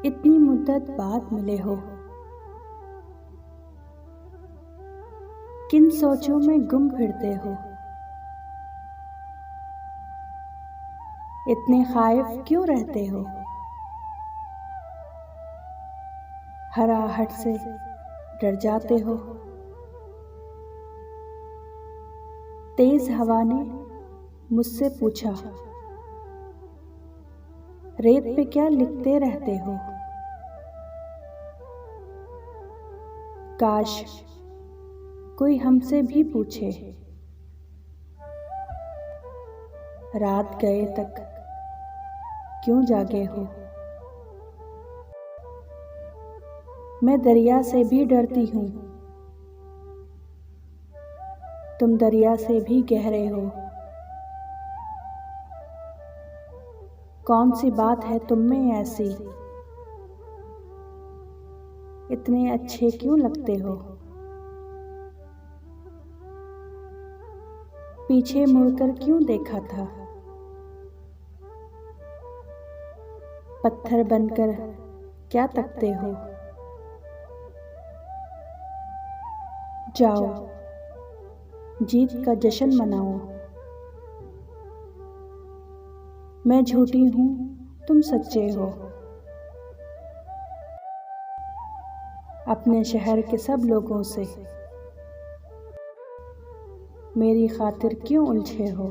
इतनी मुद्दत बाद मिले हो, किन सोचों में गुम फिरते हो, इतने खाइफ क्यों रहते हो, हर आहट से डर जाते हो। तेज हवा ने मुझसे पूछा, रेत पे क्या लिखते रहते हो। काश कोई हमसे भी पूछे, रात गए तक क्यों जागे हो। मैं दरिया से भी डरती हूँ, तुम दरिया से भी गहरे हो। कौन सी बात है तुम में ऐसी, इतने अच्छे क्यों लगते हो। पीछे मुड़कर क्यों देखा था, पत्थर बनकर क्या तकते हो। जाओ जीत का जश्न मनाओ, मैं झूठी हूँ तुम सच्चे हो। अपने शहर के सब लोगों से मेरी खातिर क्यों उलझे हो।